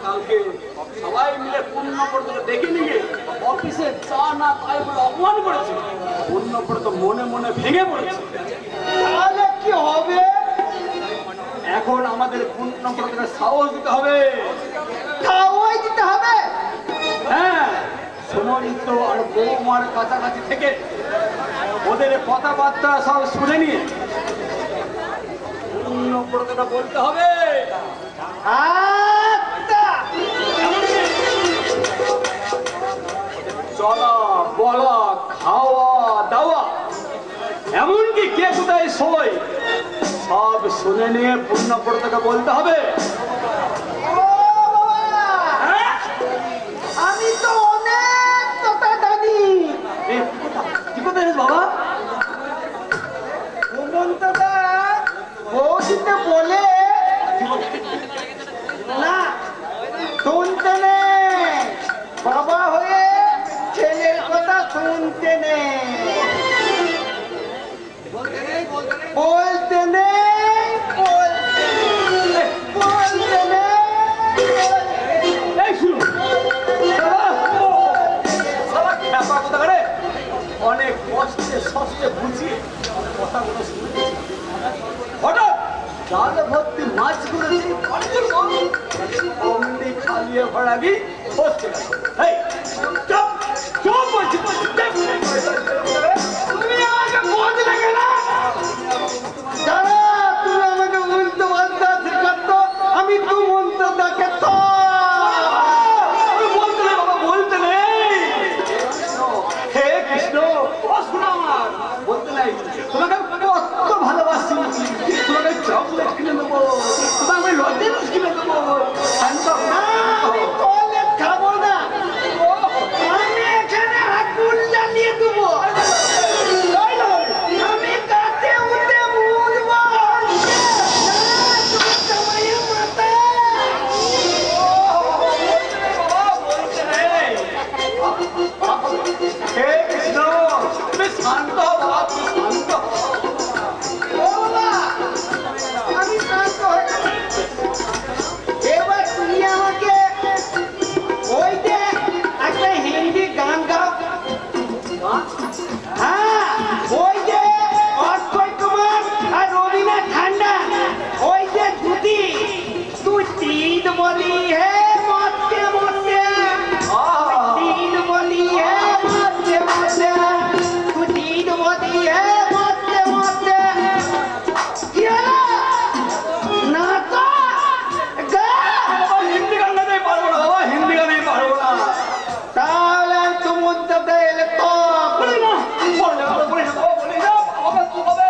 কালকে সবাই মিলে পূর্ণব্রত দেখে নিয়ে অফিসে চা না তাই বলে অপমান করেছে। পূর্ণব্রত মনে মনে ভেঙে পড়েছে। তাহলে কি হবে? এখন আমাদের পূর্ণব্রতকে সাহস দিতে হবে। খাওয়াই দিতে হবে। হ্যাঁ, সুমন্ত আর বৌমার কাছাকাছি থেকে ওদের কথাবার্তা সব শুনে নিয়ে পূর্ণব্রতটা বলতে হবে। আচ্ছা, চলা বলা খাওয়া দাওয়া এমনকি কে কোথায় শোয় সব শুনে নিয়ে পূর্ণব্রতকে বলতে হবে। ও বাবা, আমি তো অনেক কথা জানি। এ, কি কথা জানিস বাবা? হেমন্তদা বৌদিতে বলে না শুনতে নেই, বাবা হয়ে ছেলের কথা শুনতে নেই, বলতে নেই, বলতে নেই, বলতে নেই। এই শুনো, শালা খ্যাপা কোথাকারে, অনেক কষ্টে সষ্টে বুঝিয়ে কথাগুলো শুনেছি। হঠাৎ জাল ভর্তি মাছ করেছি, অমনি খালিয়ে ভরাগি হচ্ছে। এই চুপ চুপ বলছি, তুমি আমাকে বললে কেন? দাঁড়া, তুমি আমাকে উল্টো পাল্টা শেখাতো, আমি তু মন্তদাকে তো বলতে নেই বাবা, বলতে নেই। হে কৃষ্ণ, ও শোনো আমার, বলতে নাই। তোমাকে কত ভালোবাসি, তোমাকে চকলেট কিনে দেবো, তোমাকে লজেন্স কিনে দেবো। শান্ত হও। আমি টয়লেট খাবো না, আমি এখানে আগুন জ্বালিয়ে দেবো, আমি কাছে উঠে বুঝবো মাথা। হে কৃষ্ণ, তুমি শান্ত হও বাবা, তুমি শান্ত হও। ও বাবা, আমি শান্ত হয়ে গেছি। এবার তুমি আমাকে ওই যে একটা হিন্দি গান গাও। হ্যাঁ, ওই যে অক্ষয় কুমার আর রবীন্দ্র ঠান্ডা, ওই যে দুটি তুই तीन बोली है मरते मरते, तीन बोली है मरते मरते, तू तीन बोली है मरते मरते। क्या ना तो गा, হিন্দি গান গাইতে পারবো না বাবা, হিন্দি গান আমি পারবো না। তাহলে তুমি তো দেলে তো বলি না, বলি না, বলি না, বলি না, বাবা কি হবে?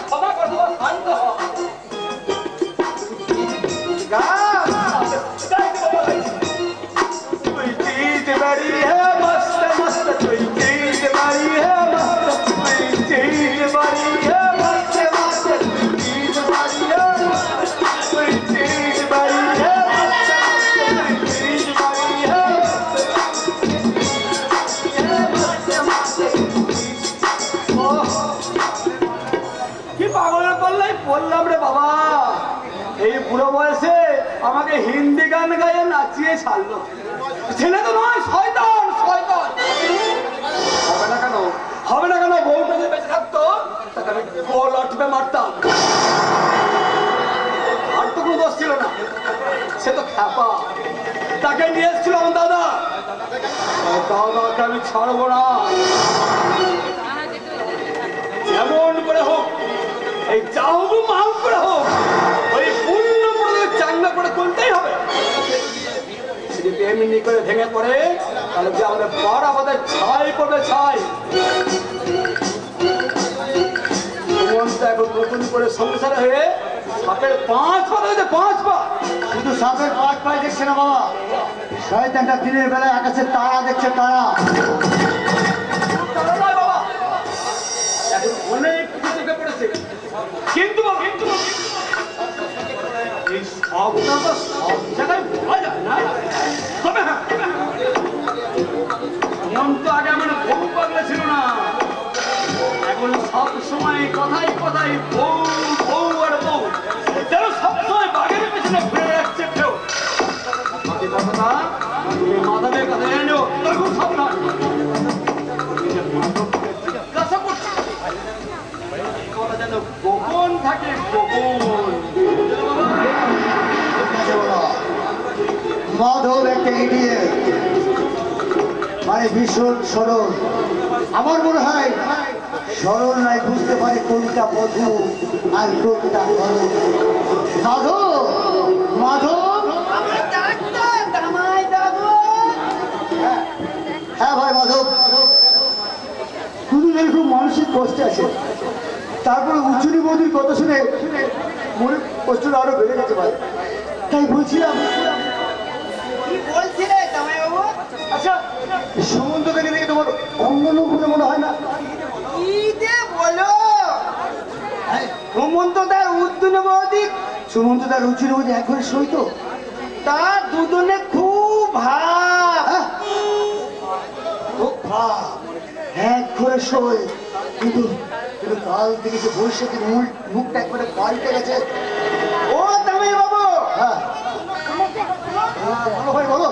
ক্ষমা করে দেবো, শান্ত হও। गा। গাইতে বাবা, গাইতে। कोई चीज बड़ी है मस्त मस्त, कोई चीज बड़ी है मस्त, कोई चीज बड़ी है मस्त मस्त, कोई चीज बड़ी है मस्त, कोई चीज बड़ी है मस्त मस्त, कोई चीज बड़ी है কি পাগলের পাল্লাই বললাম রে বাবা। এই বুড়ো বয়সে আমাকে হিন্দি গান গাইয়ে নাচিয়ে ছাড়লো। ছেলে তো নয়, শয়তান শয়তান। হবে না কেন, হবে না কেন? বউটা যদি বেঁচে থাকতো তাকে আমি গোল অটবে মারতাম। আর তো কোনো দোষ ছিল না, সে তো খ্যাপা। তাকে নিয়ে এসেছিল আমার দাদা। দাদাকে আমি ছাড়বো না, যেমন করে হোক, এই যা হোক মাল করে হোক, ওই পূর্ণ করে চাঙ্গা করে তুলতেই হবে। যদি এমনি করে ভেঙে পড়ে তাহলে যে আমাদের পাড় আমাদের ছাই করবে, ছাই। সুমন্ত এখন নতুন করে সংসার হয়ে সাপের 5 পা হয়েছে, 5 পা। শুধু সাপের 5 পায়ে দেখছে না বাবা, শয়তানটা দিনের বেলায় আকাশে তারা দেখছে, তারা। তারা নয় বাবা, এখন অনেক কিছু চোখে পড়েছে। কিন্তু এই সবটা তো সব জায়গায় বলা যায় না। তবে হ্যাঁ, এমন তো আগে আমার বউ পাগলা ছিল না। এখন সব সময় কথাই কথাই বউ বউ আর বউ, যেন সব সময় বাঘের পেছনে ঘুরে যেন গোপন থাকে, গোপন। মাধব একটা ইডিয়েট, মানে ভীষণ সরল। আমার মনে হয় সরল নাই, বুঝতে পারে কোনটা বধূ আর কোনটা গরম। মাধব, মাধব, আমার ডাক্তার জামাই দাদু। হ্যাঁ ভাই মাধব, দুদিন এরকম মানসিক কষ্টে আছে। তারপরে উচ্চনী বৌদির কথা শুনে মনের কষ্টটা আরো বেড়ে গেছে ভাই। তাই বলছিলাম, কি বলছিলে জামাই বাবু? আচ্ছা সুমন্তকে দেখে তোমার অঙ্গ বলে মনে হয় না? কি যে বলো, সুমন্তদার উদ্দিন বৌদি সুমন্ত তার রুচির মধ্যে এক ঘরে সই তো? তার দুজনে খুব ভাব। হ্যাঁ? খুব ভাব, এক ঘরে সই, কিন্তু কিন্তু কাল থেকে যে বৈশাখীর মুখটা একবারে পাল্টে গেছে। ও জামাই বাবু, হ্যাঁ বলো ভাই বলো,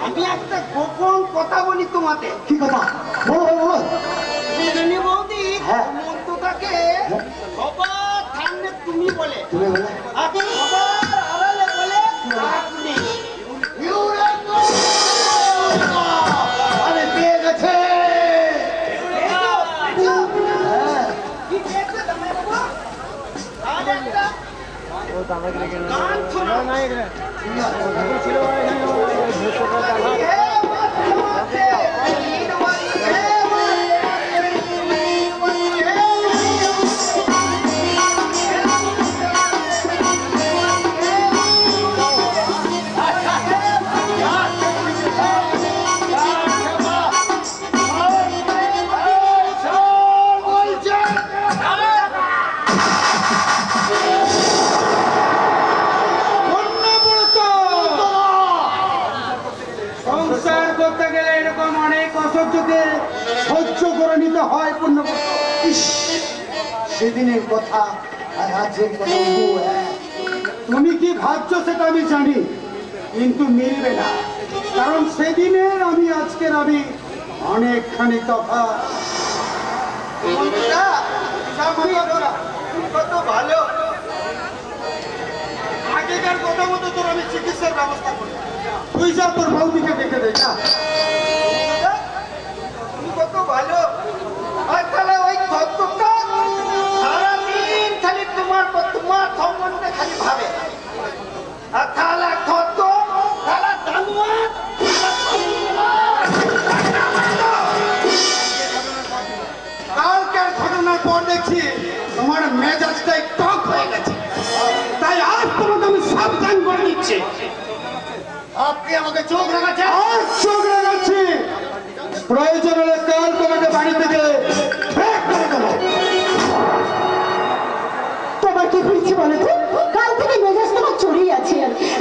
আমি একটা গোপন কথা বলি তোমাকে। কি কথা? বলো ভাই বলো। দুজনে বৌদি হ্যাঁ। সুমন্তদাকে সবার সামনে তুমি বলে, তুমি বলে আর সবার আড়ালে বলে আপনি। আরে পেয়ে গেছে। হ্যাঁ কি পেয়েছে জামাই বাবু? আর একটা গান শোনো। হে মাঝে নীলমণি, হে সংসার করতে গেলে এরকম অনেক অসহ্যকে সহ্য করে নিতে হয়। পূর্ণব্রত, ইস, সেদিনের কথা আর আজকের কথা ও এক। তুমি কি ভাবছো সেটা আমি জানি, কিন্তু মিলবে না। কারণ সেদিনের আমি আজকের আমি অনেকখানি তফাৎ। সুমন্তদা, জামাই বাবুরা কত ভালো। আগেকার কথা মতো তোর আমি চিকিৎসার ব্যবস্থা করি। তুই যা তোর বৌদিকে দেখে দে যা। তুমি কত ভালো। আর তাহলে ওই তত্ত্বটা সারাদিন খালি তোমার সম্বন্ধে খালি ভাবে। আর তাহলে তত্ত্ব, তাহলে জানুয়ার, কালকের ঘটনার পর দেখছি তোমার মেজাজটাই টক হয়ে গেছে। তাই আজ তোমাকে আমি সাবধান করে দিচ্ছি। আপনি আমাকে চোখ রাখাচ্ছেন? আর চোখ রাখাচ্ছি, প্রয়োজন হলে কাল তোমাকে বাড়ি থেকে বের করে দেবো। তোমার কি হয়েছে বলো তো? কাল থেকে মেজাজ তোমার চড়েই আছে।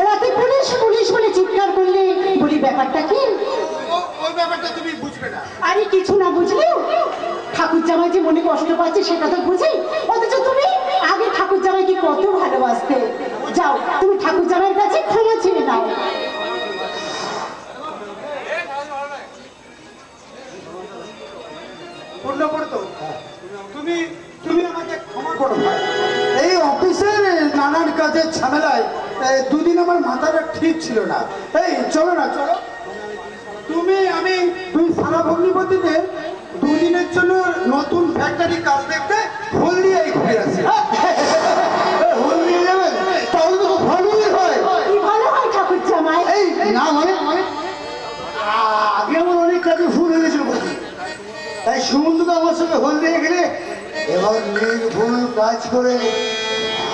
রাতে পুলিশ পুলিশ বলে চিৎকার করলে বলি ব্যাপারটা কি? ওই ব্যাপারটা তুমি বুঝবে না। আরে কিছু না বুঝলেও ঠাকুর জামাই যে মনে কষ্ট পাচ্ছে সেটা তো বুঝি। অথচ তুমি আগে ঠাকুর জামাইকে কত ভালোবাসতে। যাও তুমি ঠাকুর জামাইয়ের কাছে ক্ষমা চেয়ে নাও। পূর্ণব্রত, তুমি তুমি আমাকে ক্ষমা করো ভাই। এই অফিসের নানান কাজের ঝামেলায় দুদিন আমার মাথাটা ঠিক ছিল না। এই চলো না চলো। তুমি আমি দুই সারা ভগ্নিপতিতে দুদিনের জন্য নতুন ফ্যাক্টরি কাজ দেখতে হলদিয়ায় ঘুরে আসি। হোল নিয়ে যাবেন? তাহলে তো খুব ভালোই হয়। কি ভালো হয় ঠাকুর জামাই? এই না মানে আগে আমার অনেক কাজে ভুল হয়ে গেছিল বলছি। তাই সুমন্ত আমার সঙ্গে হোল দিয়ে গেলে এবার নির্ভুল কাজ করে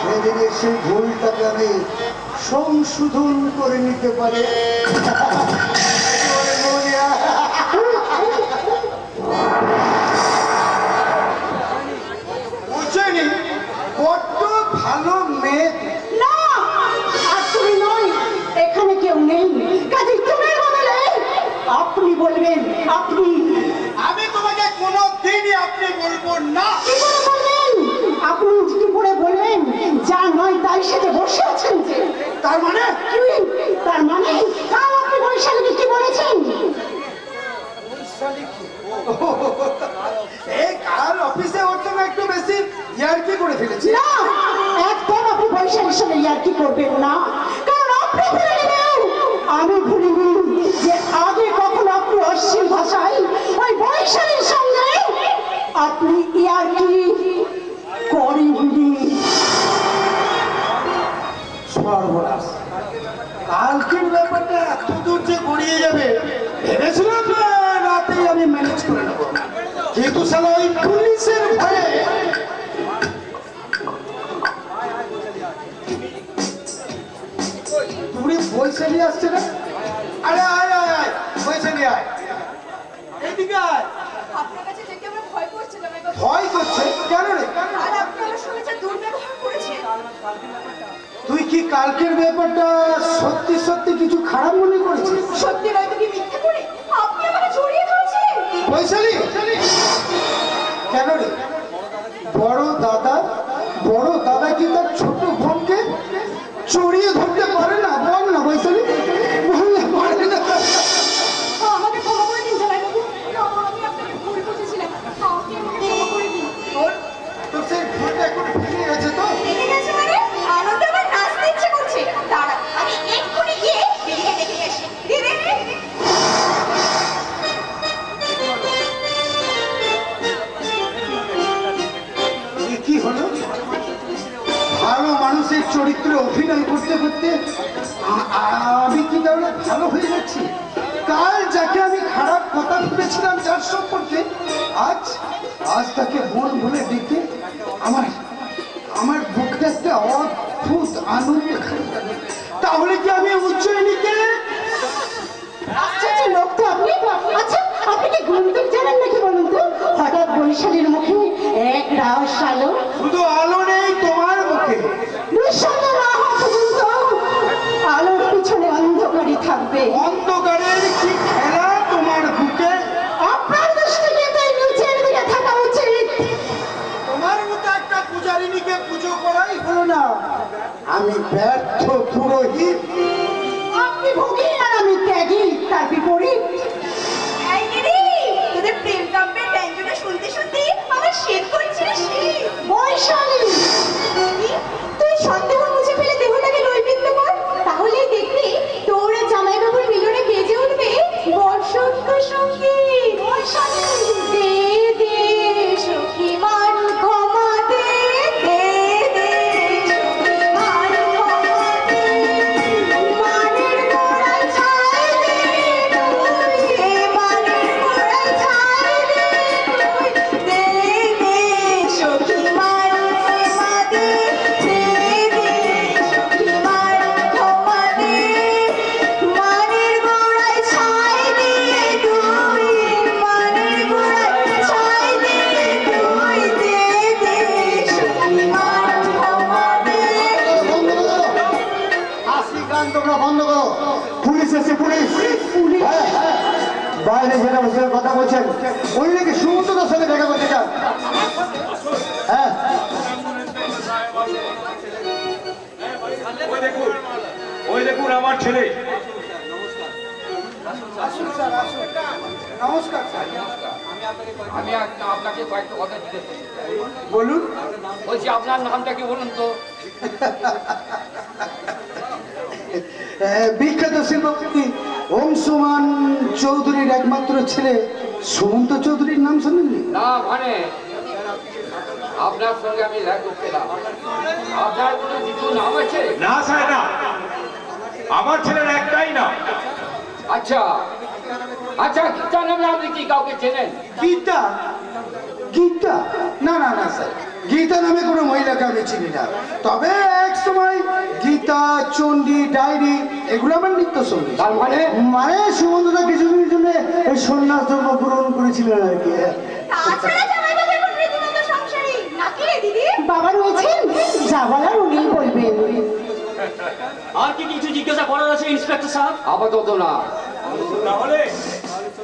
সেদিকে সেই ভুলটাকে আমি সংশোধন করে নিতে পারে। বুঝছেনি বড্ড ভালো মেয়ে। না, আর তুমি নয়, এখানে কেউ নেই। কাজে তুমি বদলে আপনি বলবেন। আপনি আমি তোমাকে কোনো দিনই আপনি বলবো না। কি করে বলবেন? আপনি কি করে বলবেন? যা নয় তাই সাথে বসে আছেন যে। তার মানে কি? তার মানে কাল আপনি বৈশালীকে কি বলেছেন? এই কাল অফিসে ওর সঙ্গে একটু বেশি ইয়া ইয়ার্কি করে ফেলেছি। না, একদম আপনি বৈশালীর সঙ্গে ইয়ার্কি করবেন না, কারণ আপনি ভুলে গেলেন, আমি ভুলিনি যে আগে কখন আপনি অশ্লীল ভাষায় ওই বৈশালীর সঙ্গে আপনি ইয়ার্কি করেননি। সর্বনাশ, কালকের ব্যাপারটা এত দূর যে গড়িয়ে যাবে ভেবেছিলাম না, রাতেই আমি ম্যানেজ করে নেবো, কিন্তু শালা ওই পুলিশের ভয়ে তুমি বৈশালী আসছে না? আরে আয় আয় আয়, বৈশালী আয়, এইদিকে আয়। আপনার কাছে যেতে আমরা ভয় করছে জামাইবাবু। ভয় করছে কেন রে? আর আপনি আমার সঙ্গে যা দুর্ব্যবহার করেছেন। তুই কি কালকের ব্যাপারটা সত্যি সত্যি কিছু খারাপ মনে করেছিস? সত্যি নয়তো কি মিথ্যে করে আপনি আমাকে জড়িয়ে ধরেছিলেন? বৈশালী কেন রে? বড় দাদা কি তার ছোট বোনকে চড়িয়ে ধরতে পারে না? বল না বৈশালী, বললে পারে না? আমাকে ক্ষমা করে দিন জামাইবাবু। আমি আপনাকে ভুল বুঝেছিলাম। আপনি আমাকে ক্ষমা করে দিন। তোর সেই ভুলটা এখন ভেঙে গেছে তো? দেখে গেছে মানে আনন্দ আমার নাচতে ইচ্ছে করছে। দাঁড়া, আমি এক্ষুনি গিয়ে দিদিকে দেখে আসি। দিদি, এ কি হলো? ভালো মানুষের চরিত্রে অভিনয় করতে করতে আমি কি তাহলে ভালো হয়ে যাচ্ছি? কাল যাকে আমি খারাপ কথা ভেবেছিলাম যার সম্পর্কে, আজ তাকে বোন বলে ডেকে আমার বুকটা একটা অদ্ভুত আনন্দ। তাহলে কি আমি উজ্জয়িনীকে আচ্ছা আচ্ছা, লোক তো আপনি। আচ্ছা, আপনি কি গুণবিক জানেন নাকি বলুন তো? হঠাৎ বৈশালীর মুখে এক রাস আলো, শুধু আলো নেই তোমার মুখে, নিঃসন্দ না হওয়া পর্যন্ত আলোর পিছনে অন্ধকারই থাকবে। অন্ধকারের কি খেলা তোমার বুকে? আপনার দৃষ্টিতে তাই নিচের দিকে থাকা উচিত। তোমার মতো একটা পূজারিনীকে পুজো করাই হলো না। আমি ব্যর্থ পুরোহিত। আপনি ভোগী আর আমি ত্যাগী, তার বিপরীত। এই দিদি, তোদের প্রেম কাব্যের ব্যঞ্জনা শুনতে শুনতে আমার শীত করছে রে শীত। বৈশালী, দিদি, তুই সন্দেহ মুছে ফেলে দেহটাকে নৈবেদ্য কর, তাহলেই দেখবি তোর জামাইবাবুর মিলনে বেজে উঠবে বসন্ত সঙ্গীত। বৈশালী, দে দে সখী মান ক্ষমা দে, দে দে সখী মান ক্ষমা দে, মানের গোড়ায় ছাই দে তুই, মানের গোড়ায় ছাই দে তুই, দে দে সখী মান ক্ষমা দে, দে দে সখী মান ক্ষমা দে, মানের গোড়ায় ছাই দে তুই, মানের গোড়ায় ছাই দে তুই, দে দে সখী মান ক্ষমা দে। বন্ধ করো, হাসি গান তোমরা বন্ধ করো। পুলিশ এসে, পুলিশ। হ্যাঁ, হ্যাঁ। বাইরে যেটা বসে কথা বলছেন, ওই নাকি সুমন্তদার সঙ্গে দেখা করতে চান। হ্যাঁ, ওই দেখুন আমার ছেলে। নমস্কার স্যার। আমি আপনাকে কয়েকটা কথা জিজ্ঞেস করতে চাই। বলুন। বলছি আপনার নামটা কি বলুন তো? বিখ্যাত শিল্পপতি অংশুমান চৌধুরীর একমাত্র ছেলে সুমন্ত চৌধুরীর নাম শুনেননি? না মানে আপনার সঙ্গে আমি দেখা করছিলাম। আপনার কোনো কিছু নাম আছে? না স্যার, না, আমার ছেলের একটাই না। আচ্ছা আচ্ছা, গীতা নামে আপনি কি কাউকে চেনেন? গীতা? গীতা? না না না স্যার, গীতা নামে কোনো মহিলাকে আমি চিনি না। তবে এক সময় গীতা, চণ্ডী, ডায়েরি এগুলো আমার নিত্য সঙ্গী। তার মানে সুমন্তদা কিছুদিনের জন্য এই সন্ন্যাস ধর্ম গ্রহণ করেছিলেন আর কি। তাছাড়া জামাইবাবু এখন রীতিমতো সংসারী নাকি রে দিদি? বাবা রয়েছেন, যা বলার উনি বলবেন। আর কি কিছু জিজ্ঞাসা করার আছে ইন্সপেক্টর সাহেব? আপাতত না। তাহলে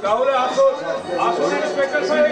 তাহলে আসুন, আসুন ইন্সপেক্টর সাহেব।